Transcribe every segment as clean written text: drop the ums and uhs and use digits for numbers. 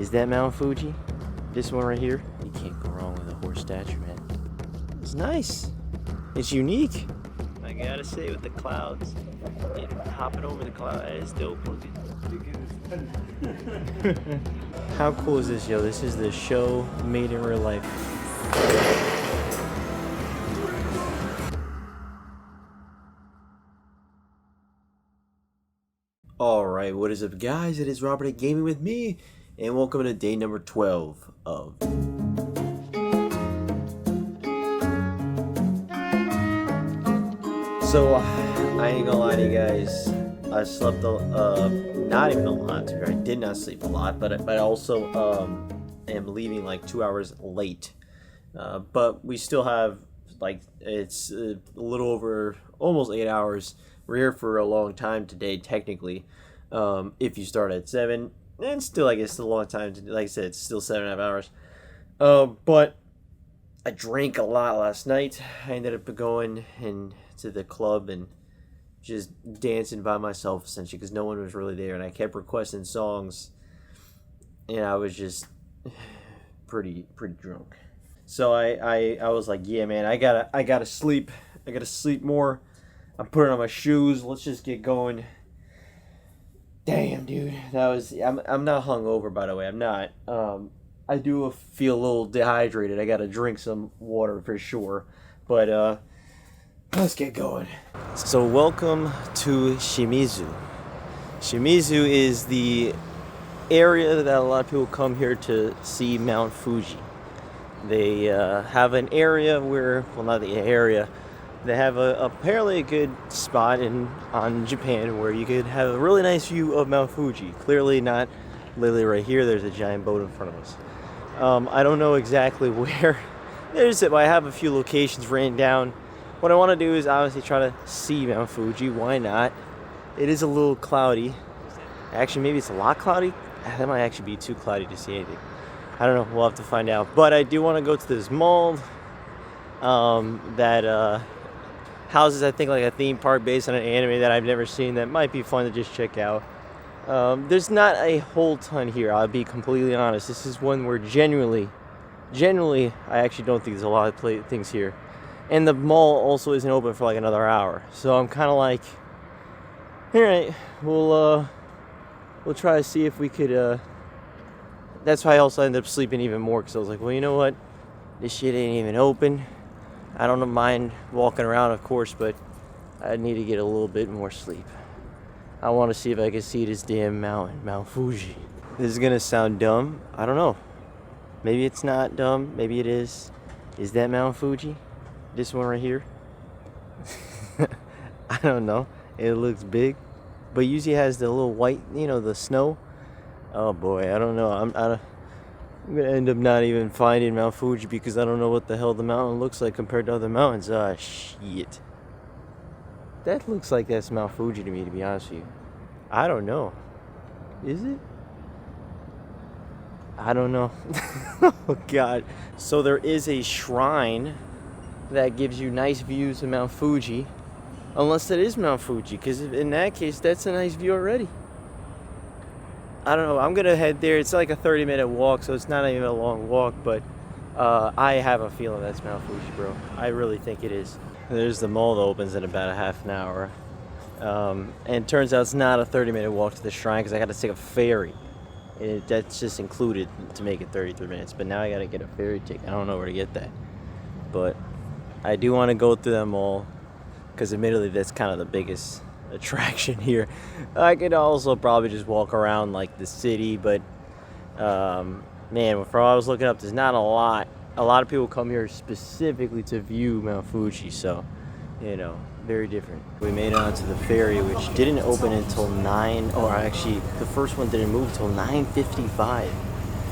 Is that Mount Fuji? This one right here? You can't go wrong with a horse statue, man. It's nice. It's unique. I gotta say, with the clouds, hopping over the cloud, that is dope looking. How cool is this, yo? This is the show made in real life. Alright, what is up, guys? It is Robert at Gaming with Me, and welcome to day number 12 of... So, I ain't gonna lie to you guys, I slept not even a lot. I did not sleep a lot, but I also am leaving like 2 hours late. But we still have, like, it's a little over, almost 8 hours. We're here for a long time today, technically. If you start at 7, and still, I guess, it's a long time. Like I said, it's still 7.5 hours. But I drank a lot last night. I ended up going to the club and just dancing by myself, essentially, because no one was really there, and I kept requesting songs, and I was just pretty drunk. So I was like, yeah, man, I gotta sleep. I gotta sleep more. I'm putting on my shoes. Let's just get going. Damn, dude, that was. I'm not hungover, by the way. I'm not. I do feel a little dehydrated. I gotta drink some water for sure. But let's get going. So welcome to Shimizu. Shimizu is the area that a lot of people come here to see Mount Fuji. They have an area where, well, not the area. They have apparently a good spot on Japan where you could have a really nice view of Mount Fuji. Clearly not literally right here. There's a giant boat in front of us. I don't know exactly where. I have a few locations written down. What I want to do is obviously try to see Mount Fuji. Why not? It is a little cloudy. Actually, maybe it's a lot cloudy. That might actually be too cloudy to see anything. I don't know. We'll have to find out. But I do want to go to this mall that houses, I think, like a theme park based on an anime that I've never seen that might be fun to just check out. There's not a whole ton here, I'll be completely honest. This is one where genuinely, I actually don't think there's a lot of things here. And the mall also isn't open for like another hour. So I'm kind of like, alright, we'll try to see if we could, that's why I also ended up sleeping even more, because I was like, well, you know what? This shit ain't even open. I don't mind walking around, of course, but I need to get a little bit more sleep. I want to see if I can see this damn mountain, Mount Fuji. This is going to sound dumb. I don't know. Maybe it's not dumb. Maybe it is. Is that Mount Fuji? This one right here? I don't know. It looks big. But usually has the little white, the snow. Oh boy, I don't know. I'm going to end up not even finding Mount Fuji because I don't know what the hell the mountain looks like compared to other mountains. Ah, shit. That looks like that's Mount Fuji to me, to be honest with you. I don't know. Is it? I don't know. Oh, God. So there is a shrine that gives you nice views of Mount Fuji. Unless that is Mount Fuji, because in that case, that's a nice view already. I don't know. I'm going to head there. It's like a 30-minute walk, so it's not even a long walk, but I have a feeling that's Mount Fuji, bro. I really think it is. There's the mall that opens in about a half an hour. And it turns out it's not a 30-minute walk to the shrine because I got to take a ferry. That's just included to make it 33 minutes. But now I got to get a ferry ticket. I don't know where to get that. But I do want to go through that mall because admittedly that's kind of the biggest attraction here. I could also probably just walk around like the city, but man, from what I was looking up, there's not a lot of people come here specifically to view Mount Fuji, so very different. We made it onto the ferry, which didn't open until 9, or actually the first one didn't move until 9:55.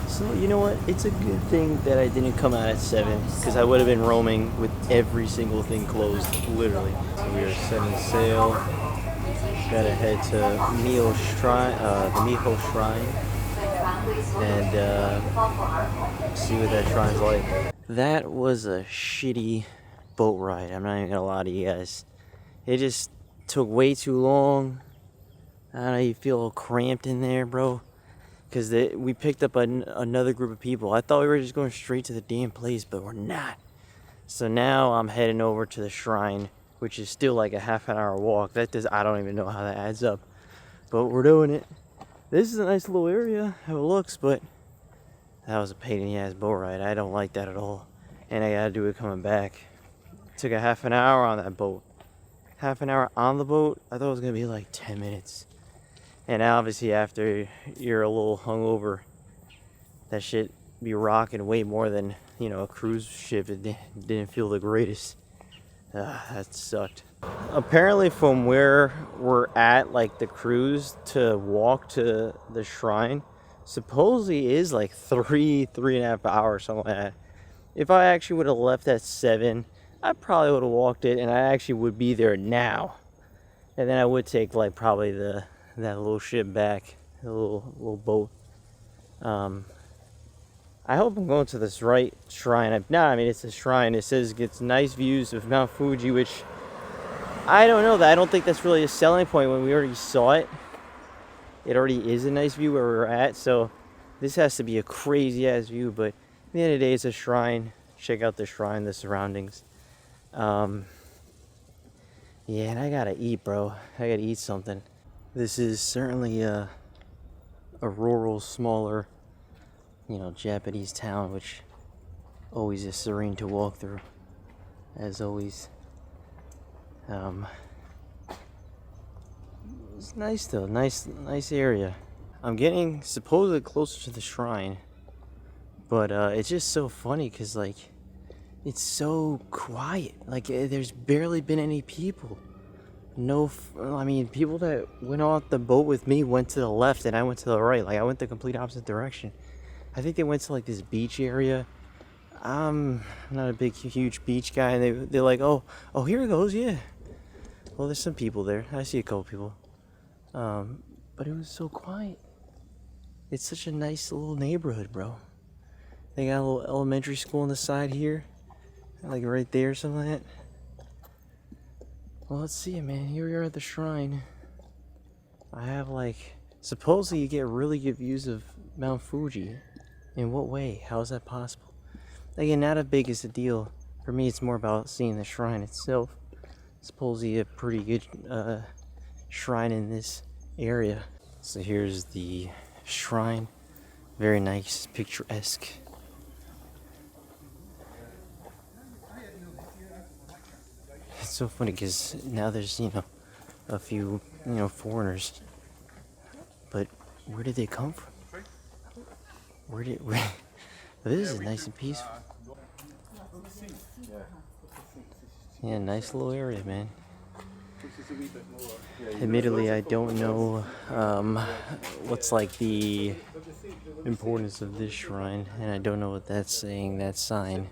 So you know what, it's a good thing that I didn't come out at 7 because I would have been roaming with every single thing closed, literally. So we are setting sail. Gotta head to Miho Shrine, the Miho Shrine, and see what that shrine's like. That was a shitty boat ride. I'm not even gonna lie to you guys. It just took way too long. I don't know, you feel all cramped in there, bro. because we picked up another group of people. I thought we were just going straight to the damn place, but we're not. So now I'm heading over to the shrine, which is still like a half an hour walk. I don't even know how that adds up, but we're doing it. This is a nice little area, how it looks, but that was a pain in the ass boat ride. I don't like that at all, and I gotta do it coming back. Took a half an hour on that boat. Half an hour on the boat. I thought it was gonna be like 10 minutes. And obviously after you're a little hungover, that shit be rocking way more than, you know, a cruise ship. It didn't feel the greatest. That sucked. Apparently from where we're at, like the cruise to walk to the shrine, supposedly is like 3.5 hours, something like that. If I actually would have left at 7, I probably would have walked it, and I actually would be there now. And then I would take like probably that little ship back, the little boat. I hope I'm going to this right shrine. I mean, it's a shrine. It says it gets nice views of Mount Fuji, which I don't know. I don't think that's really a selling point when we already saw it. It already is a nice view where we're at, so this has to be a crazy ass view. But at the end of the day, it's a shrine. Check out the shrine, the surroundings. Yeah, and I gotta eat, bro. I gotta eat something. This is certainly a rural, smaller, you know, Japanese town, which always is serene to walk through, as always. It's nice though, nice area. I'm getting supposedly closer to the shrine, but it's just so funny because like it's so quiet. Like there's barely been any people. I mean, people that went off the boat with me went to the left and I went to the right. Like I went the complete opposite direction. I think they went to like this beach area. I'm not a huge beach guy, and they're like, oh, here it goes, yeah. Well, there's some people there. I see a couple people. But it was so quiet. It's such a nice little neighborhood, bro. They got a little elementary school on the side here, like right there, something like that. Well, let's see, man. Here we are at the shrine. I have like, supposedly you get really good views of Mount Fuji. In what way? How is that possible? Again, not as big as a deal. For me, it's more about seeing the shrine itself. Supposedly a pretty good shrine in this area. So here's the shrine. Very nice, picturesque. It's so funny because now there's, you know, a few, you know, foreigners. But where did they come from? This is nice and peaceful. Yeah, nice little area, man. Admittedly, I don't know what's like the importance of this shrine, and I don't know what that's saying, that sign.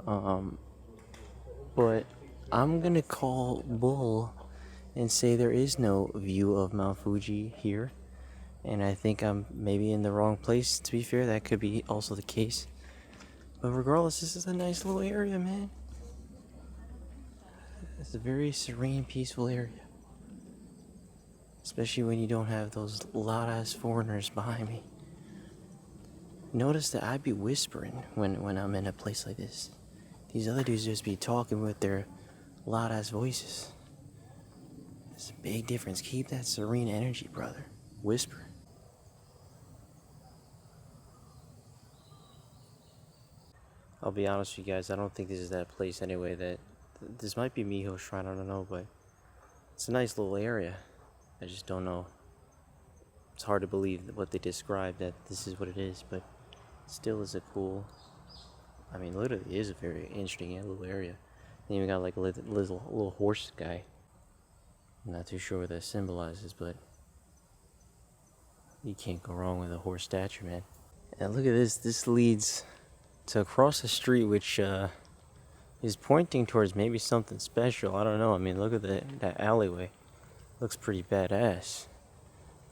But I'm gonna call bull and say there is no view of Mount Fuji here. And I think I'm maybe in the wrong place, to be fair. That could be also the case. But regardless, this is a nice little area, man. It's a very serene, peaceful area. Especially when you don't have those loud-ass foreigners behind me. Notice that I'd be whispering when I'm in a place like this. These other dudes just be talking with their loud-ass voices. There's a big difference. Keep that serene energy, brother. Whisper. I'll be honest with you guys, I don't think this is that place anyway. This might be Miho Shrine, I don't know, but it's a nice little area. I just don't know. It's hard to believe what they described, that this is what it is, but still is a cool, I mean, literally is a very interesting little area. And even got like a little horse guy. I'm not too sure what that symbolizes, but you can't go wrong with a horse statue, man. And look at this. This leads to across the street, which is pointing towards maybe something special. I don't know. I mean, look at that alleyway. Looks pretty badass.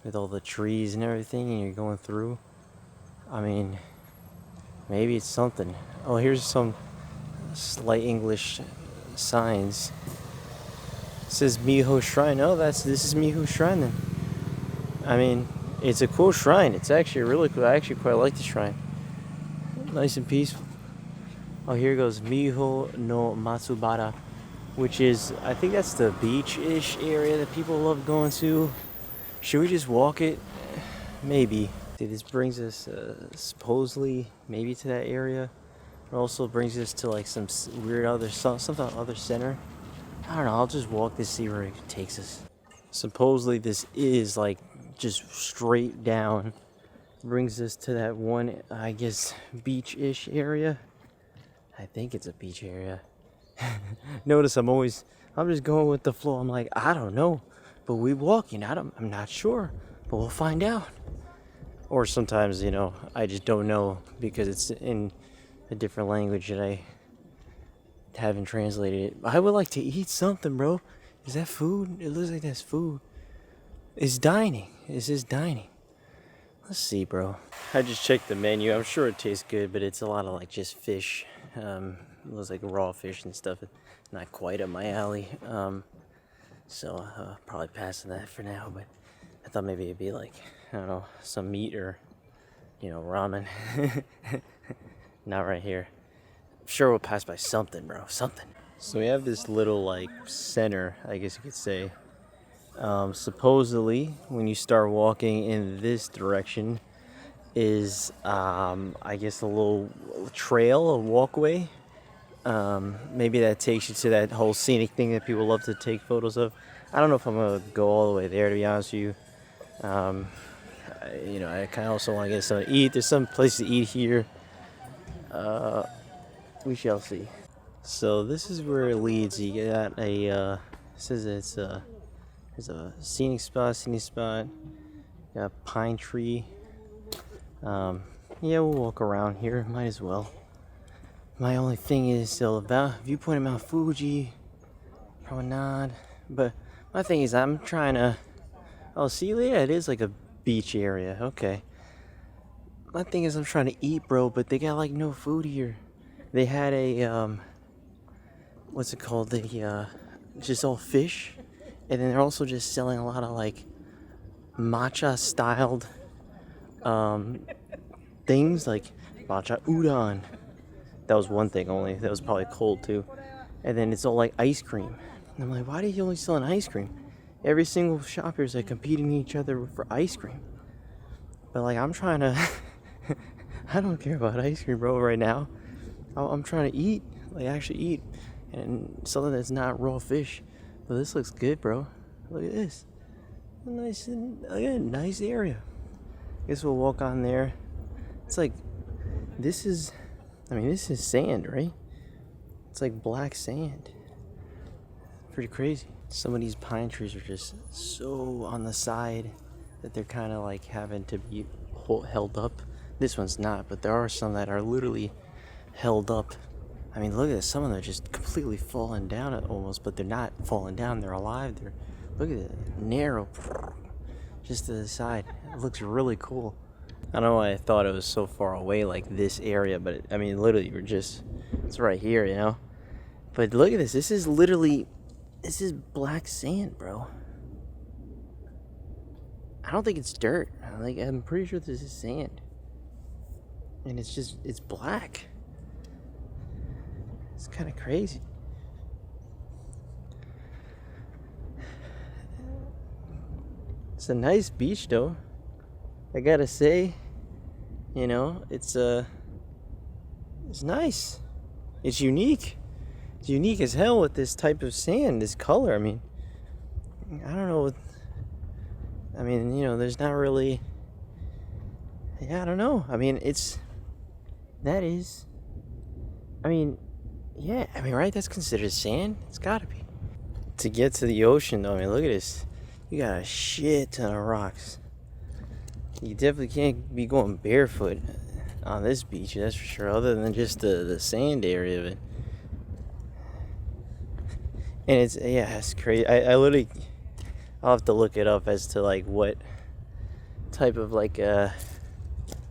With all the trees and everything, and you're going through. I mean, maybe it's something. Oh, here's some slight English signs. It says Miho Shrine. Oh, this is Miho Shrine then. I mean, It's a cool shrine. It's actually really cool. I actually quite like the shrine. Nice and peaceful. Oh, here goes Miho No Matsubara, which is, I think that's the beach-ish area that people love going to. Should we just walk it? Maybe. This brings us supposedly maybe to that area. It also brings us to like some weird other center. I don't know. I'll just walk this, see where it takes us. Supposedly this is like just straight down. Brings us to that one, I guess, beach-ish area. I think it's a beach area. Notice I'm just going with the flow. I'm like, I don't know, but we walking. I'm not sure, but we'll find out. Or sometimes, you know, I just don't know because it's in a different language that I haven't translated it. I would like to eat something, bro. Is that food? It looks like that's food. It's dining. Is this dining? Let's see, bro. I just checked the menu. I'm sure it tastes good, but it's a lot of like just fish. It looks like raw fish and stuff. Not quite up my alley. So probably passing that for now. But I thought maybe it'd be like, I don't know, some meat or, you know, ramen. Not right here. I'm sure we'll pass by something, bro. Something. So we have this little like center, I guess you could say. Supposedly, when you start walking in this direction, is I guess a little trail, a walkway. Maybe that takes you to that whole scenic thing that people love to take photos of. I don't know if I'm gonna go all the way there, to be honest with you. You know, I kind of also want to get something to eat. There's some place to eat here. We shall see. So this is where it leads. You got a it says it's there's a scenic spot. Got a pine tree. Yeah, we'll walk around here. Might as well. My only thing is still about viewpoint of Mount Fuji. Probably not. But my thing is, I'm trying to. Oh, see, yeah, it is like a beach area. Okay. My thing is, I'm trying to eat, bro, but they got like no food here. They had a what's it called? Just all fish, and then they're also just selling a lot of like matcha styled things like matcha udon. That was one thing only. That was probably cold too. And then it's all like ice cream. And I'm like, why do you only sell ice cream? Every single shop here is like competing each other for ice cream. But like, I'm trying to. I don't care about ice cream, bro. Right now, I'm trying to eat, like actually eat, and something that's not raw fish. But this looks good, bro. Look at this. Nice, again, nice area. Guess we'll walk on there. It's like, this is sand, right? It's like black sand. Pretty crazy. Some of these pine trees are just so on the side that they're kind of like having to be held up. This one's not, but there are some that are literally held up. I mean, look at this. Some of them are just completely falling down almost, but they're not falling down. They're alive. Look at it, narrow, just to the side. It looks really cool. I don't know why I thought it was so far away, like this area, but I mean, literally, it's right here, you know? But look at this. This is black sand, bro. I don't think it's dirt. I'm pretty sure this is sand. And it's black. It's kind of crazy. It's a nice beach, though. I gotta say, you know, it's nice. It's unique. It's unique as hell with this type of sand, this color. I mean, I don't know. I mean, you know, there's not really. Yeah, I don't know. I mean, right? That's considered sand. It's gotta be. To get to the ocean, though, I mean, look at this. You got a shit ton of rocks. You definitely can't be going barefoot on this beach, that's for sure, other than just the sand area of it. And it's crazy. I literally, I'll have to look it up as to like what type of like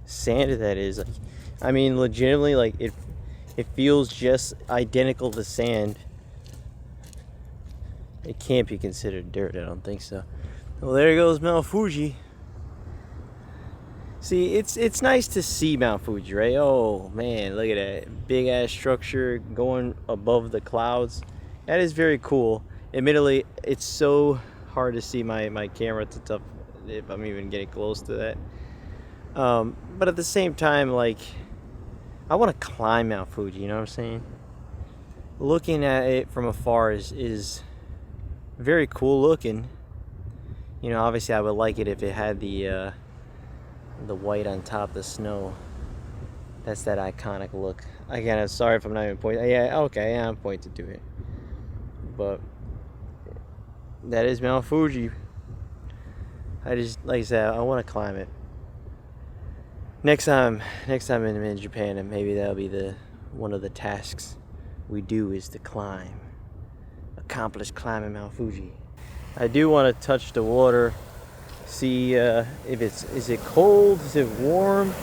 sand that is. Like, I mean, legitimately, like it feels just identical to sand. It can't be considered dirt. I don't think so. Well, there goes Mount Fuji. See, it's nice to see Mount Fuji, right? Oh man, look at that big ass structure going above the clouds. That is very cool. Admittedly, it's so hard to see my camera. It's tough if I'm even getting close to that. But at the same time, like, I want to climb Mount Fuji. You know what I'm saying? Looking at it from afar is very cool looking. You know, obviously, I would like it if it had the white on top of the snow. That's that iconic look. Again, I'm sorry if I'm not even pointing. Yeah, okay, yeah, I'm pointing to it. But that is Mount Fuji. I just, like I said, I want to climb it. Next time I'm in Japan, and maybe that'll be one of the tasks we do is to accomplish climbing Mount Fuji. I do want to touch the water. See if is it cold, is it warm,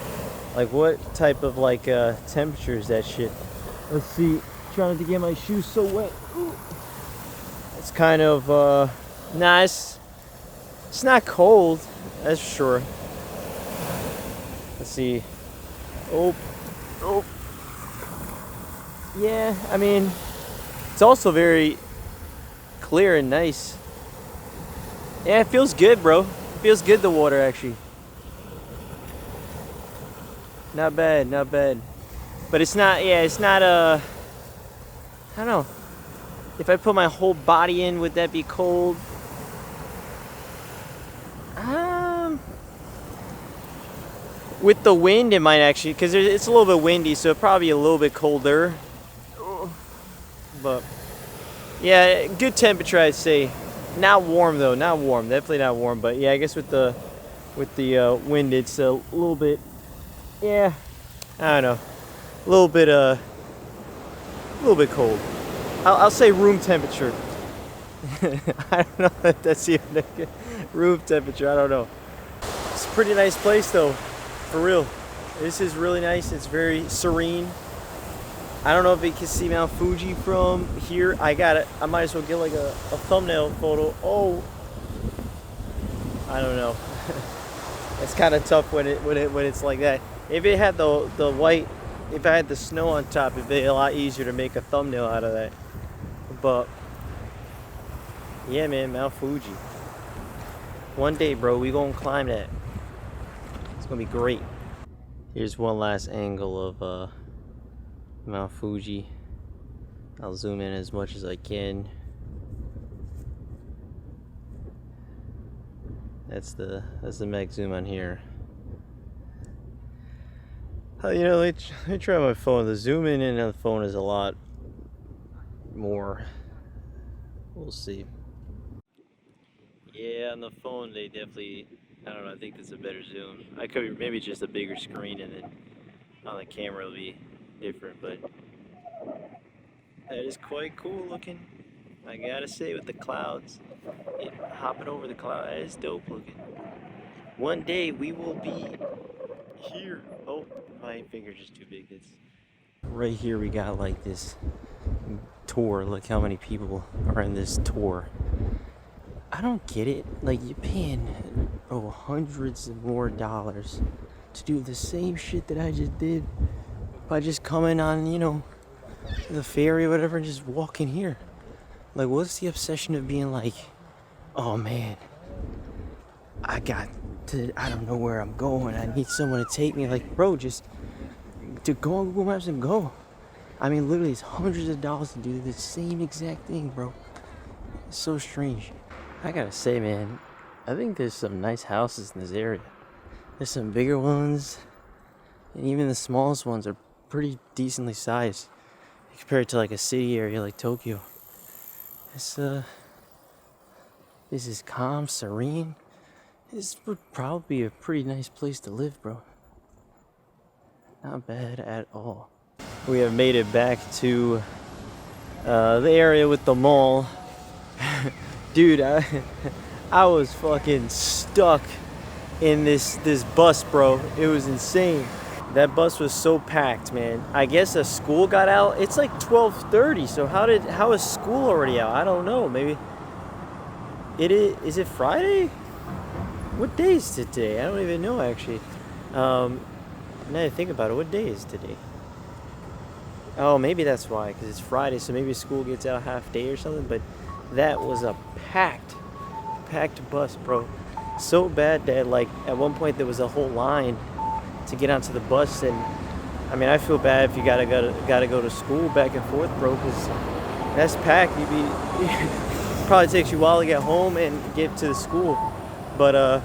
like what type of like temperature is that shit. Let's see, trying to get my shoes so wet. Ooh. It's kind of nice. It's not cold, that's for sure. Let's see. Oh yeah, I mean, it's also very clear and nice. Yeah, it feels good, bro. Feels good, the water, actually. Not bad, not bad. But it's not, yeah, it's not, I don't know. If I put my whole body in, would that be cold? With the wind, it might actually, because it's a little bit windy, so it'd probably be a little bit colder. But, yeah, good temperature, I'd say. Not warm though, not warm. Definitely not warm. But yeah, I guess with the wind, it's a little bit. Yeah, I don't know. A little bit cold. I'll say room temperature. I don't know if that's even room temperature. I don't know. It's a pretty nice place though, for real. This is really nice. It's very serene. I don't know if you can see Mount Fuji from here. I might as well get like a thumbnail photo. Oh, I don't know. It's kind of tough when it's like that. If it had the white, if I had the snow on top, it'd be a lot easier to make a thumbnail out of that. But yeah, man, Mount Fuji. One day, bro, we gonna climb that. It's gonna be great. Here's one last angle of Mount Fuji. I'll zoom in as much as I can. That's the max zoom on here. You know, let me try my phone. The zoom in on the phone is a lot more. We'll see. Yeah, on the phone they definitely, I don't know, I think that's a better zoom. I could maybe just a bigger screen, and then on the camera it'll be different, but that is quite cool looking. I gotta say, with the clouds, hopping over the cloud, that is dope looking. One day we will be here. Oh, my finger's just too big. It's right here. We got like this tour. Look how many people are in this tour. I don't get it. Like, you're paying hundreds of more dollars to do the same shit that I just did by just coming on, you know, the ferry or whatever, and just walking here. Like, what's the obsession of being like, oh man, I don't know where I'm going, I need someone to take me. Like, bro, just to go on Google Maps and go. I mean, literally, it's hundreds of dollars to do the same exact thing, bro. It's so strange. I gotta say, man, I think there's some nice houses in this area. There's some bigger ones, and even the smallest ones are pretty decently sized compared to like a city area like Tokyo. This is calm, serene. This would probably be a pretty nice place to live, bro. Not bad at all. We have made it back to the area with the mall. Dude, I was fucking stuck in this bus, bro. It was insane. That bus was so packed, man. I guess a school got out. It's like 12:30, so how is school already out? I don't know. Maybe is it Friday? What day is today? I don't even know, actually. Now that I think about it, what day is today? Oh, maybe that's why, because it's Friday, so maybe school gets out half day or something. But that was a packed bus, bro. So bad that like at one point there was a whole line to get onto the bus, and I mean I feel bad if you gotta go to school back and forth, bro, because that's packed. Probably takes you a while to get home and get to the school. But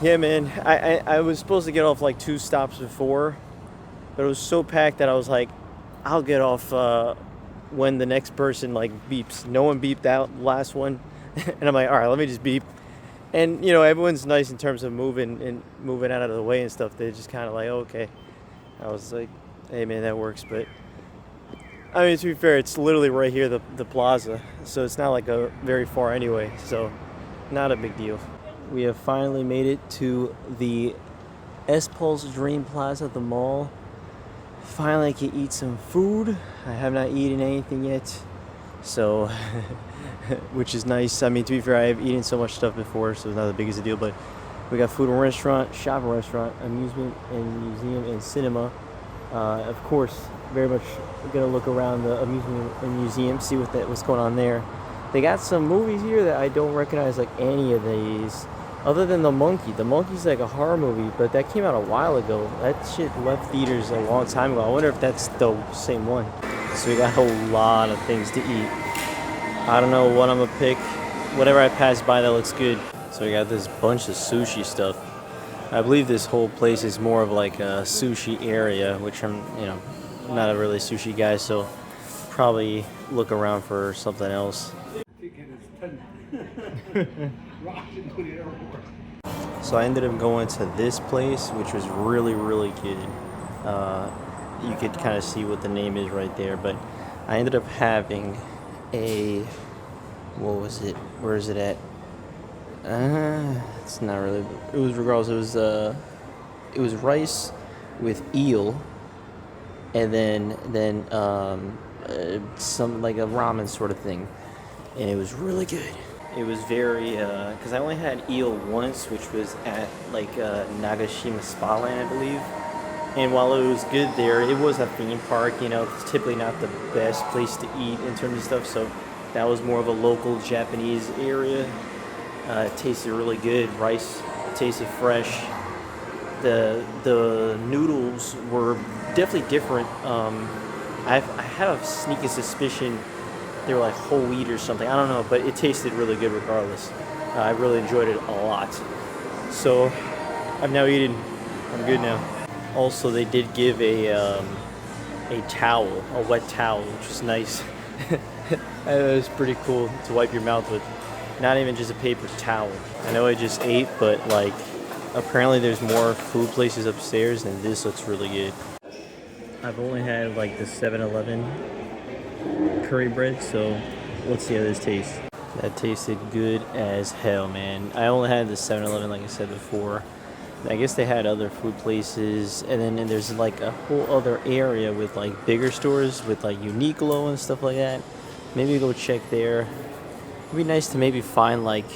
yeah, man, I was supposed to get off like 2 stops before, but it was so packed that I was like, I'll get off when the next person like beeps. No one beeped out the last one, and I'm like, all right, let me just beep. And you know, everyone's nice in terms of moving out of the way and stuff. They're just kind of like, oh, okay. I was like, hey man, that works. But I mean, to be fair, it's literally right here, the plaza, so it's not like a very far anyway. So not a big deal. We have finally made it to the S-Pulse Dream Plaza at the mall. Finally, I can eat some food. I have not eaten anything yet, so which is nice. I mean, to be fair, I have eaten so much stuff before, so it's not the biggest a deal. But we got food and restaurant, shopping restaurant, amusement and museum and cinema. Of course, very much gonna look around the amusement and museum, see what's going on there. They got some movies here that I don't recognize like any of these. Other than The Monkey. The Monkey's like a horror movie, but that came out a while ago. That shit left theaters a long time ago. I wonder if that's the same one. So we got a lot of things to eat. I don't know what I'm gonna pick. Whatever I pass by that looks good. So we got this bunch of sushi stuff. I believe this whole place is more of like a sushi area, which I'm not a really sushi guy, so probably look around for something else. So I ended up going to this place, which was really, really good. You could kind of see what the name is right there, but I ended up having what was it? Where is it at? It's not really. It was regardless. It was rice with eel, and then some like a ramen sort of thing, and it was really good. It was very, because I only had eel once, which was at like Nagashima Spa Land, I believe. And while it was good there, it was a theme park, it's typically not the best place to eat in terms of stuff. So that was more of a local Japanese area. It tasted really good. Rice tasted fresh. The noodles were definitely different. I had a sneaky suspicion they were like whole wheat or something. I don't know, but it tasted really good regardless. I really enjoyed it a lot. So I've now eaten. I'm good now. Also, they did give a towel, a wet towel, which is nice. It was pretty cool to wipe your mouth with. Not even just a paper towel. I know I just ate, but like apparently there's more food places upstairs, and this looks really good. I've only had like the 7-Eleven curry bread, so let's see how this tastes. That tasted good as hell, man. I only had the 7-Eleven, like I said before. I guess they had other food places, and then there's like a whole other area with like bigger stores with like Uniqlo and stuff like that. Maybe go check there. It'd be nice to maybe find like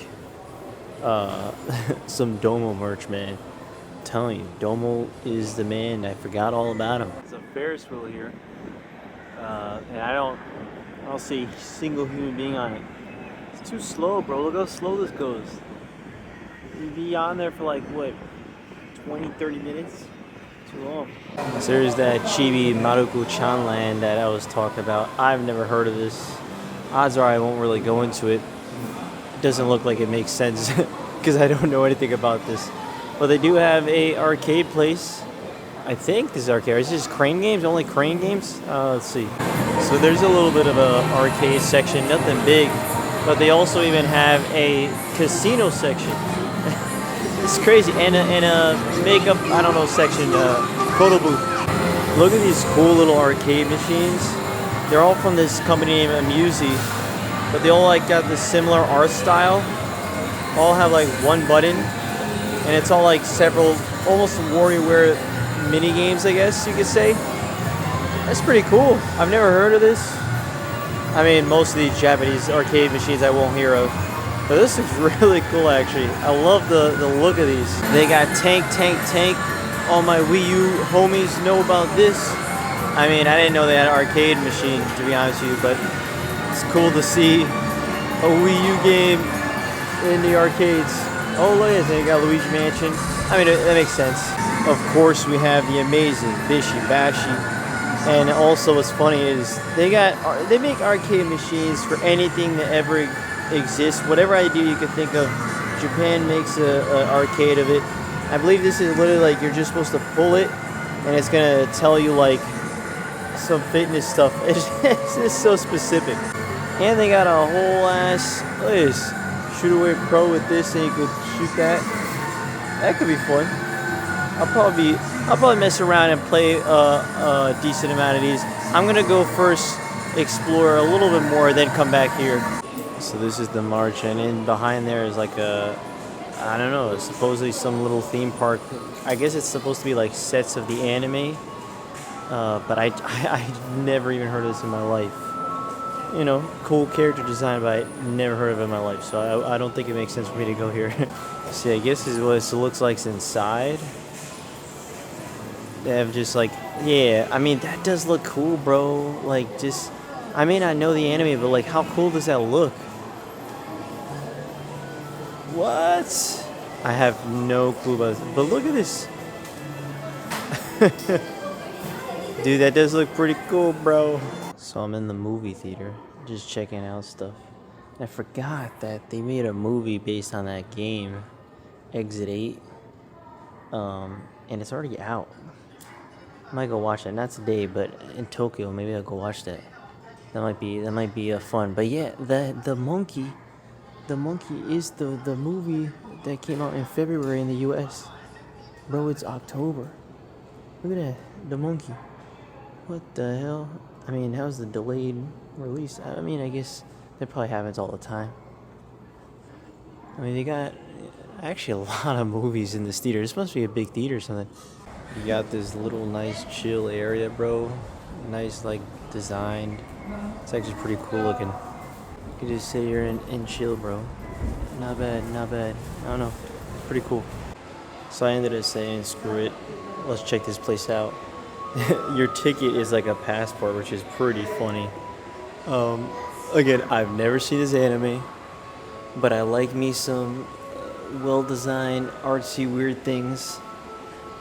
some Domo merch, man. I'm telling you, Domo is the man. I forgot all about him. It's a Ferris wheel here, and I don't see a single human being on it. It's too slow, bro. Look how slow this goes. You'd be on there for like what, 20-30 minutes? Too long. So there's that Chibi Maruko Chan Land that I was talking about. I've never heard of this. Odds are I won't really go into it. It doesn't look like it makes sense because I don't know anything about this. But they do have a arcade place. I think this is arcade. Is this Crane games? Only Crane games? Let's see. So there's a little bit of a arcade section, nothing big, but they also even have a casino section. It's crazy, and a makeup, I don't know, section, photo booth. Look at these cool little arcade machines. They're all from this company named Amusey, but they all like got this similar art style. All have like one button, and it's all like several, almost WarioWare mini games, I guess you could say. That's pretty cool. I've never heard of this. I mean, most of these Japanese arcade machines I won't hear of. But this looks really cool, actually. I love the look of these. They got tank. All my Wii U homies know about this. I mean, I didn't know they had an arcade machine, to be honest with you, but it's cool to see a Wii U game in the arcades. Oh, look at it. They got Luigi Mansion. I mean, that makes sense. Of course, we have the amazing Bishi Bashi. And also, what's funny is they make arcade machines for anything that ever exists. Whatever idea you could think of, Japan makes an arcade of it. I believe this is literally like you're just supposed to pull it, and it's gonna tell you like some fitness stuff. It's just so specific. And they got a whole ass, look at this, shoot away pro with this, and you could shoot that. That could be fun. I'll probably mess around and play a decent amount of these. I'm gonna go first, explore a little bit more, then come back here. So this is the march, and in behind there is like a, I don't know, it's supposedly some little theme park. I guess it's supposed to be like sets of the anime, but I've never even heard of this in my life. You know, cool character design, but I never heard of it in my life, so I don't think it makes sense for me to go here. See, I guess this is what it looks like inside. They have just like, yeah, I mean, that does look cool, bro. Like, just, I may not know the anime, but like, how cool does that look? What? I have no clue about this, but look at this. Dude, that does look pretty cool, bro. So I'm in the movie theater, just checking out stuff. I forgot that they made a movie based on that game, Exit 8. And it's already out. I might go watch that. Not today, but in Tokyo, maybe I'll go watch that. That might be fun. But yeah, the monkey is the movie that came out in February in the US. Bro, it's October. Look at that, the monkey. What the hell? I mean, that was the delayed release. I mean, I guess that probably happens all the time. I mean, they got actually a lot of movies in this theater. This must be a big theater or something. You got this little nice chill area, bro. Nice, like, designed. It's actually pretty cool looking. You can just sit here and chill, bro. Not bad. I don't know. Pretty cool. So I ended up saying, screw it. Let's check this place out. Your ticket is like a passport, which is pretty funny. Again, I've never seen this anime, but I like me some well-designed, artsy, weird things.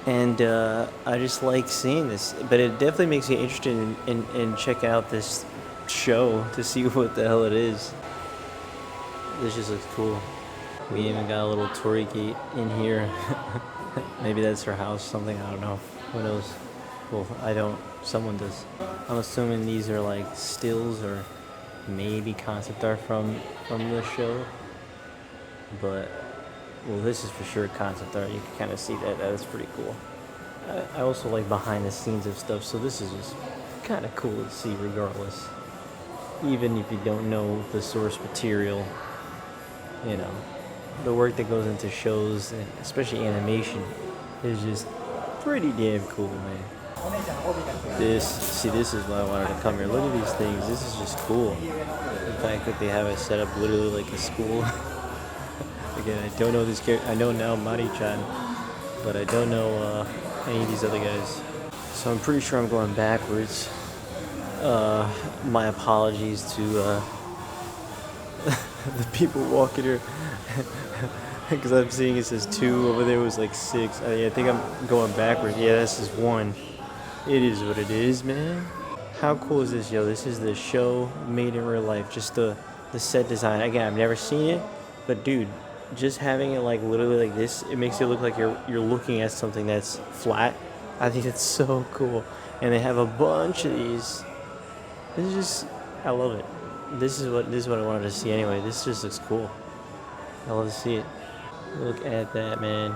And I just like seeing this. But it definitely makes me interested in checking out this show to see what the hell it is. This just looks cool. We even got a little torii gate in here. Maybe that's her house, something, I don't know. Who knows? Well, I don't. Someone does. I'm assuming these are like stills or maybe concept art from the show. But, well, this is for sure concept art. You can kind of see that. That is pretty cool. I also like behind the scenes of stuff, so this is just kind of cool to see regardless. Even if you don't know the source material, you know, the work that goes into shows, and especially animation, is just pretty damn cool, man. This is why I wanted to come here. Look at these things. This is just cool. The fact that they have it set up literally like a school. Again, I don't know this character. I know now Mari-chan, but I don't know any of these other guys. So I'm pretty sure I'm going backwards. My apologies to the people walking here. Because I'm seeing it says 2, over there was like 6. I think I'm going backwards. Yeah, this is 1. It is what it is, man. How cool is this, yo? This is the show made in real life. Just the set design. Again, I've never seen it, but dude, just having it like literally like this, it makes it look like you're looking at something that's flat. I think it's so cool. And they have a bunch of these. This is just, I love it. This is what I wanted to see anyway. This just looks cool. I love to see it. Look at that, man.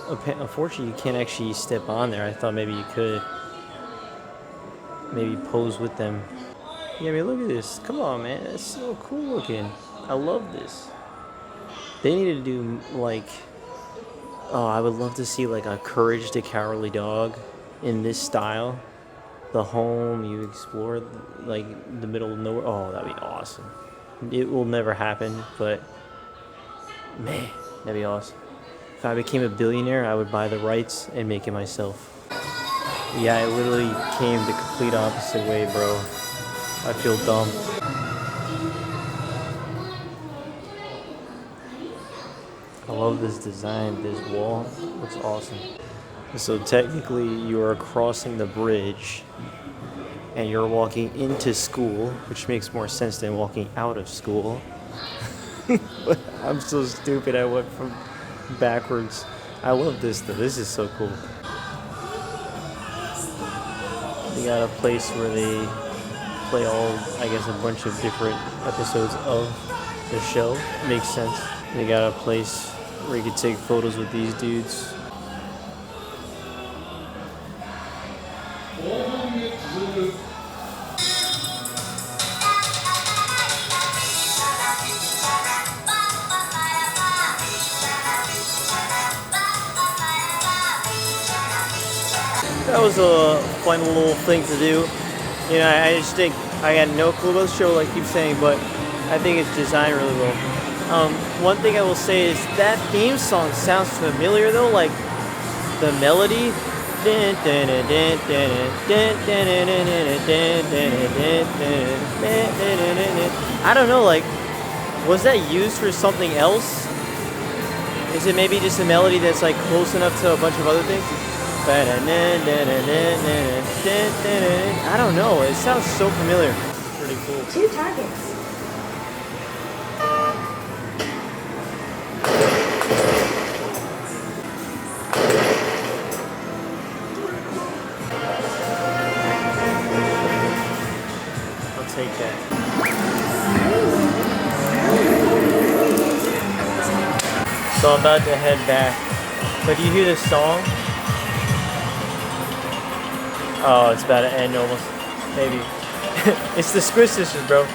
Unfortunately, you can't actually step on there. I thought maybe you could. Maybe pose with them. Yeah, I mean, look at this. Come on, man. That's so cool looking. I love this. They need to do, like... Oh, I would love to see, like, a Courage the Cowardly Dog in this style. The home, you explore, like, the middle of nowhere. Oh, that'd be awesome. it will never happen, but man, that'd be awesome. If I became a billionaire, I would buy the rights and make it myself. Yeah, it literally came the complete opposite way, bro. I feel dumb. I love this design. This wall looks awesome. So technically, you are crossing the bridge and you're walking into school, which makes more sense than walking out of school. I'm so stupid. I went from backwards. I love this though. This is so cool. They got a place where they play all, I guess, a bunch of different episodes of the show. Makes sense. They got a place where you can take photos with these dudes. That was a fun little thing to do. You know, I just think I got no clue about the show, like I keep saying, but I think it's designed really well. One thing I will say is that theme song sounds familiar though, like the melody. I don't know, like, was that used for something else? Is it maybe just a melody that's like close enough to a bunch of other things? I don't know, it sounds so familiar. Pretty cool. 2 targets. I'll take that. So I'm about to head back. But do you hear this song? Oh, it's about to end almost. Maybe. It's the Squish Sisters, bro.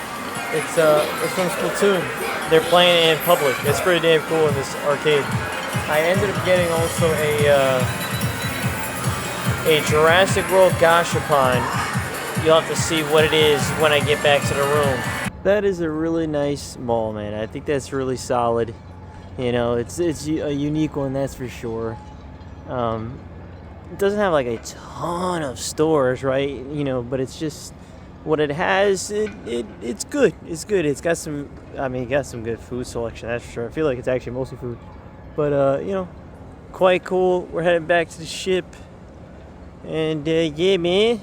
It's from Splatoon. They're playing it in public. It's pretty damn cool in this arcade. I ended up getting also a Jurassic World Gashapon. You'll have to see what it is when I get back to the room. That is a really nice mall, man. I think that's really solid. You know, it's a unique one, that's for sure. It doesn't have like a ton of stores, right? You know, but it's just what it has. It's good. It's good. It's got some. I mean, it got some good food selection. That's for sure. I feel like it's actually mostly food, but you know, quite cool. We're heading back to the ship, and yeah, man.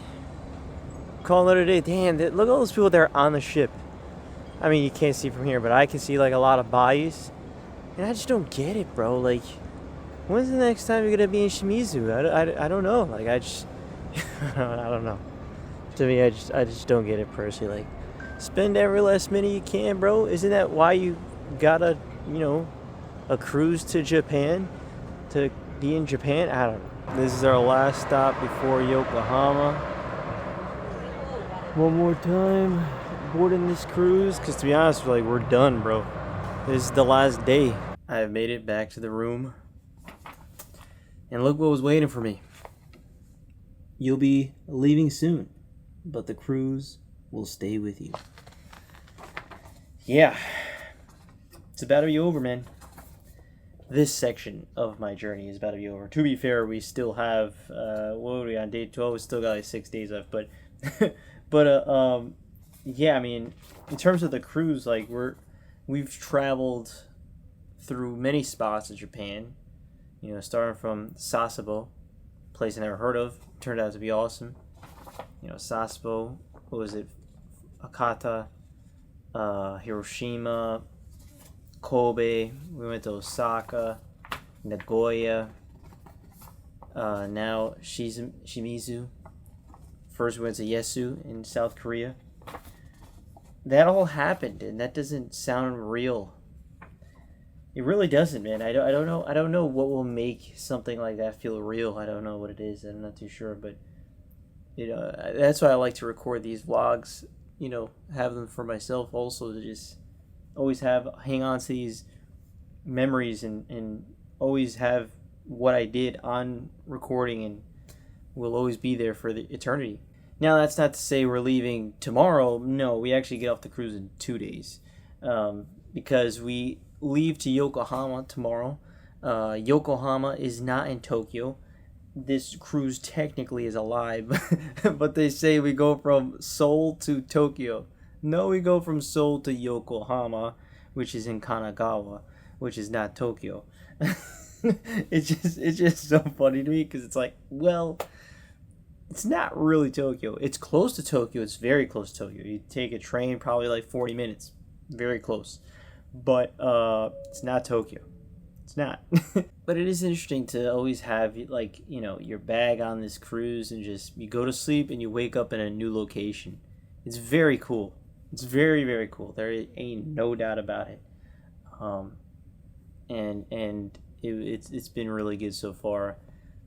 Call it a day. Damn, look at all those people that are on the ship. I mean, you can't see from here, but I can see like a lot of bodies, and I just don't get it, bro. Like, when's the next time you're gonna be in Shimizu? I don't know. Like, I just I don't know. To me, I just don't get it personally. Like, spend every last minute you can, bro. Isn't that why you got a cruise to Japan? To be in Japan? I don't know. This is our last stop before Yokohama. One more time boarding this cruise, because to be honest, like, we're done, bro. This is the last day. I have made it back to the room. And look what was waiting for me. You'll be leaving soon, but the cruise will stay with you. Yeah. It's about to be over, man. This section of my journey is about to be over. To be fair, we still have, what are we on, day 12? We still got like 6 days left, but, yeah, I mean, in terms of the cruise, like, we've traveled through many spots in Japan. You know, starting from Sasebo, place I never heard of, turned out to be awesome. You know, Sasebo, what was it? Akata, Hiroshima, Kobe. We went to Osaka, Nagoya. Now Shimizu. First, we went to Yeosu in South Korea. That all happened, and that doesn't sound real. It really doesn't, man. I don't know what will make something like that feel real. I don't know what it is. I'm not too sure, but you know, that's why I like to record these vlogs. You know, have them for myself also, to just always hang on to these memories and always have what I did on recording, and will always be there for the eternity. Now, that's not to say we're leaving tomorrow. No, we actually get off the cruise in 2 days. because we leave to Yokohama tomorrow. Yokohama is not in Tokyo. This cruise technically is a lie, but they say we go from Seoul to Tokyo. No, we go from Seoul to Yokohama, which is in Kanagawa, which is not Tokyo. It's just so funny to me because it's like, well, it's not really Tokyo. It's close to Tokyo. It's very close to Tokyo. You take a train, probably like 40 minutes. Very close. But it's not Tokyo. It's not. But it is interesting to always have, like, your bag on this cruise and just you go to sleep and you wake up in a new location. It's very cool. It's very, very cool. There ain't no doubt about it. It's been really good so far.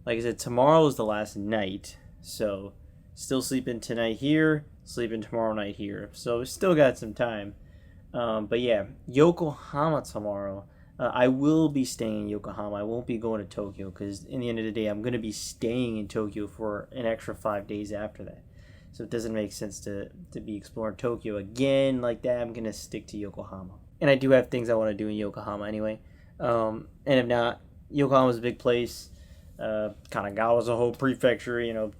Like I said, tomorrow is the last night, so still sleeping tonight here, sleeping tomorrow night here. So we still got some time. But yeah, Yokohama tomorrow. I will be staying in Yokohama. I won't be going to Tokyo because in the end of the day, I'm going to be staying in Tokyo for an extra 5 days after that. So it doesn't make sense to be exploring Tokyo again like that. I'm going to stick to Yokohama. And I do have things I want to do in Yokohama anyway. And if not, Yokohama's a big place. Kanagawa's a whole prefecture,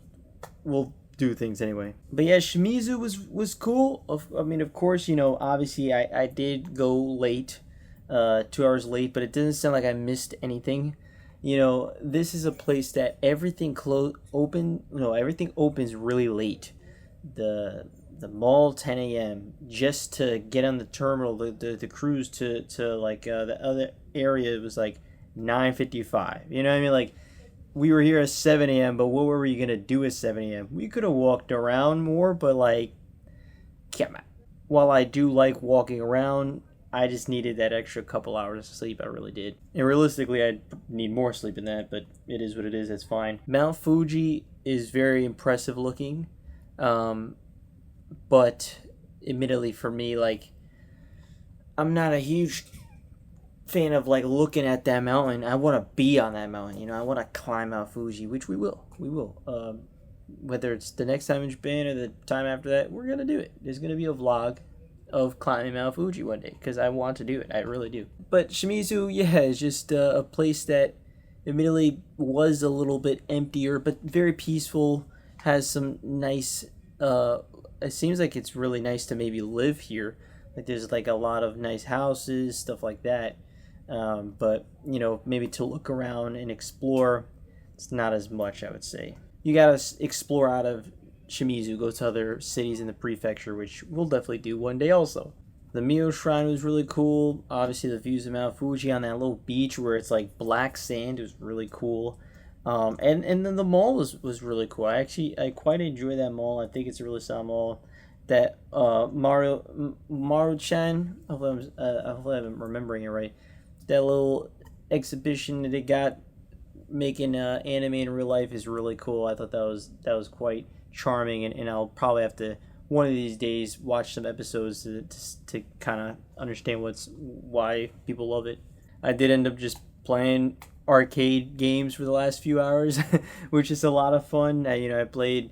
we'll do things anyway. But yeah, Shimizu was cool. I mean, of course, obviously I did go late. 2 hours late, but it doesn't sound like I missed anything. This is a place that everything everything opens really late. The mall 10 a.m. just to get on the terminal, the cruise to like the other area was like 9:55. You know what I mean? Like, we were here at 7 a.m., but what were we gonna do at 7 a.m.? We could have walked around more, but like, come on. While I do like walking around, I just needed that extra couple hours of sleep. I really did. And realistically, I need more sleep than that, but it is what it is. It's fine. Mount Fuji is very impressive looking. But admittedly for me, like, I'm not a huge fan of like looking at that mountain. I want to be on that mountain. I want to climb Mount Fuji, which we will. Whether it's the next time in Japan or the time after that, we're going to do it. There's going to be a vlog of climbing Mount Fuji one day because I want to do it. I really do. But Shimizu, yeah, is just a place that admittedly was a little bit emptier, but very peaceful. Has some nice. It seems like it's really nice to maybe live here. Like, there's like a lot of nice houses, stuff like that. But maybe to look around and explore, it's not as much, I would say. You gotta explore out of Shimizu, go to other cities in the prefecture, which we'll definitely do one day also. The Miho Shrine was really cool. Obviously, the views of Mount Fuji on that little beach where it's like black sand was really cool. And then the mall was really cool. I quite enjoy that mall. I think it's a really solid mall. That Maruko-chan, hopefully I'm remembering it right. That little exhibition that they got making anime in real life is really cool. I thought that was quite charming, and I'll probably have to one of these days watch some episodes to kind of understand why people love it. I did end up just playing arcade games for the last few hours, which is a lot of fun. I played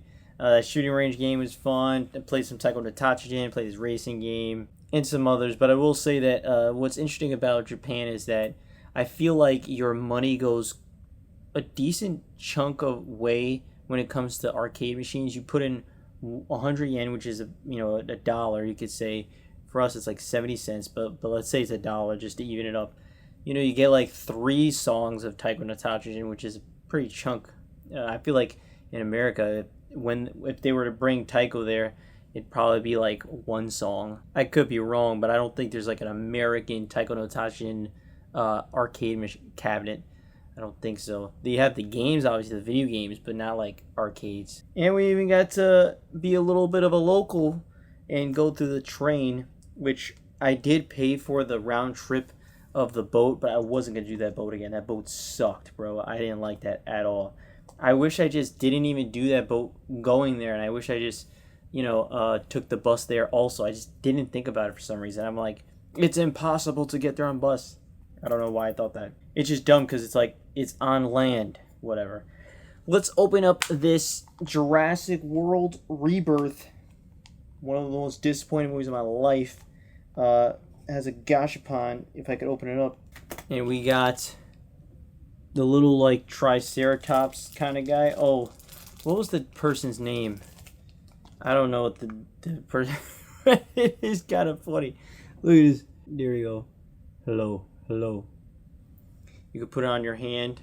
shooting range game was fun. I played some Taiko no Tatsujin, played this racing game, and some others. But I will say that what's interesting about Japan is that I feel like your money goes a decent chunk of way when it comes to arcade machines. You put in 100 yen, which is a dollar, you could say. For us, it's like 70 cents, but let's say it's a dollar just to even it up. You get like 3 songs of Taiko no Tatsujin, which is a pretty chunk. I feel like in America, if they were to bring Taiko there, it'd probably be like 1 song. I could be wrong, but I don't think there's like an American Taiko no Tatsujin arcade cabinet. I don't think so. They have the games, obviously, the video games, but not like arcades. And we even got to be a little bit of a local and go through the train, which I did pay for the round trip of the boat, but I wasn't going to do that boat again. That boat sucked, bro. I didn't like that at all. I wish I just didn't even do that boat going there, and I wish I just, took the bus there also. I just didn't think about it for some reason. I'm like, it's impossible to get there on bus. I don't know why I thought that. It's just dumb because it's like, it's on land. Whatever. Let's open up this Jurassic World Rebirth. One of the most disappointing movies of my life. has a gashapon, if I could open it up. And we got the little, like, triceratops kind of guy. Oh, what was the person's name? I don't know what the person... It is kind of funny. Look at this. There we go. Hello. Hello. You can put it on your hand.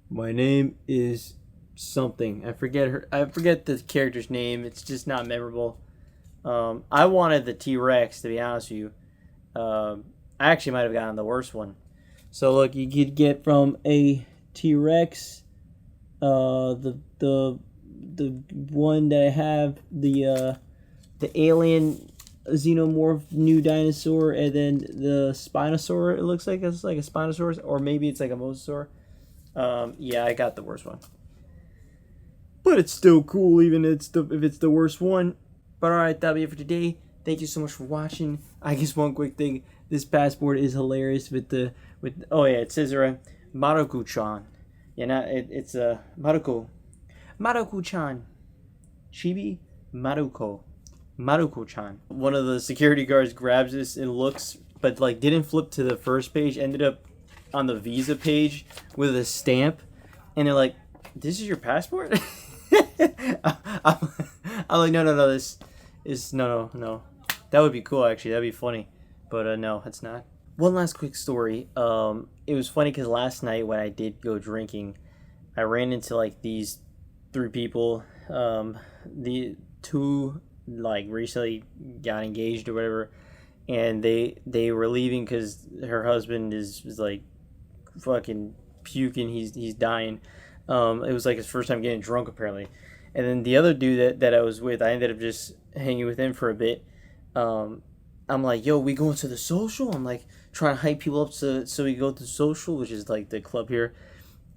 My name is something. I forget the character's name. It's just not memorable. I wanted the T-Rex, to be honest with you. I actually might have gotten the worst one. So look, you could get from a T-Rex, the one that I have, the alien xenomorph new dinosaur, and then the Spinosaur. It looks like it's like a Spinosaurus, or maybe it's like a Mosasaur. Yeah, I got the worst one, but it's still cool, even if it's the worst one. But alright, that'll be it for today. Thank you so much for watching. I guess one quick thing: this passport is hilarious with oh yeah, it says Maruko Chan. Yeah, it's Maruko Chan, Chibi Maruko Chan. One of the security guards grabs this and looks, but like didn't flip to the first page. Ended up on the visa page with a stamp, and they're like, "This is your passport?" I'm like, no. This is no. That would be cool, actually. That'd be funny, but no, it's not. One last quick story. It was funny because last night when I did go drinking, I ran into like these 3 people. The 2 like recently got engaged or whatever, and they were leaving because her husband is like fucking puking. He's dying. It was like his first time getting drunk apparently. And then the other dude that I was with, I ended up just hanging with him for a bit. I'm like, yo, we going to the social? I'm like trying to hype people up so we go to the social, which is like the club here.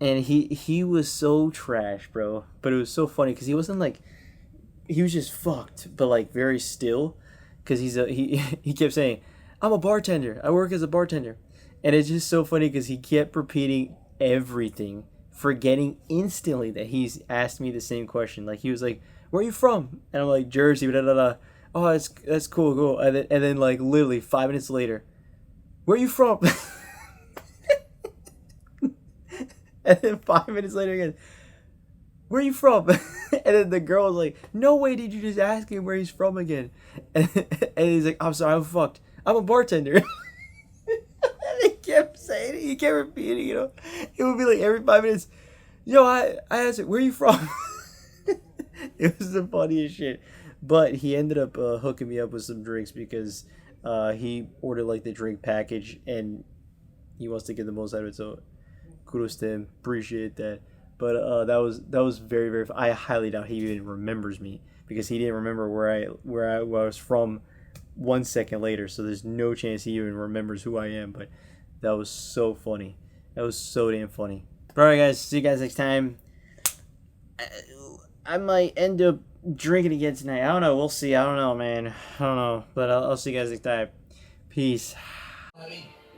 And he was so trash, bro. But it was so funny because he wasn't like, he was just fucked, but like very still. Because he kept saying, I'm a bartender. I work as a bartender. And it's just so funny because he kept repeating everything, forgetting instantly that he's asked me the same question. Like he was like, where are you from? And I'm like, Jersey, blah, blah, blah. Oh, that's cool. And then like literally 5 minutes later, where are you from? And then 5 minutes later again, where are you from? And then the girl was like, no way did you just ask him where he's from again? And he's like, I'm sorry, I'm fucked. I'm a bartender. And he kept saying it. He kept repeating, you know. It would be like every 5 minutes, yo, I asked him, where are you from? It was the funniest shit. But he ended up hooking me up with some drinks because he ordered like the drink package and he wants to get the most out of it. So kudos to him. Appreciate that. But that was very, very. I highly doubt he even remembers me because he didn't remember where I was from 1 second later. So there's no chance he even remembers who I am. But that was so funny. That was so damn funny. But alright, guys. See you guys next time. I might end up drinking again tonight. I don't know. We'll see. I don't know, man. I don't know. But I'll see you guys next time. Peace.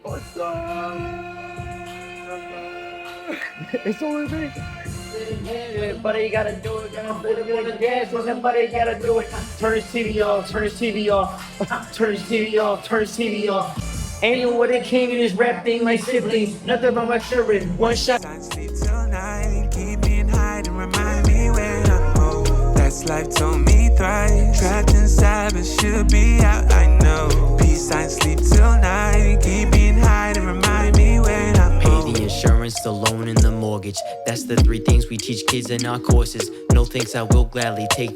What's up? It's only me. Everybody gotta do it. Gotta dance. Somebody gotta do it. Turn his TV off. Turn his TV off. Turn his TV off. Turn his TV off. Ain't no what it came in this rap thing like siblings. Nothing about my shirt. One shot. Sleep till night. Keep me in hide and remind me when I'm old. That's life told me thrice. Trapped inside but should be out. I know. Peace sign. Sleep till night. Keep me in hide and remind me when I'm old. The insurance, the loan, and the mortgage. That's the 3 things we teach kids in our courses. No thanks, I will gladly take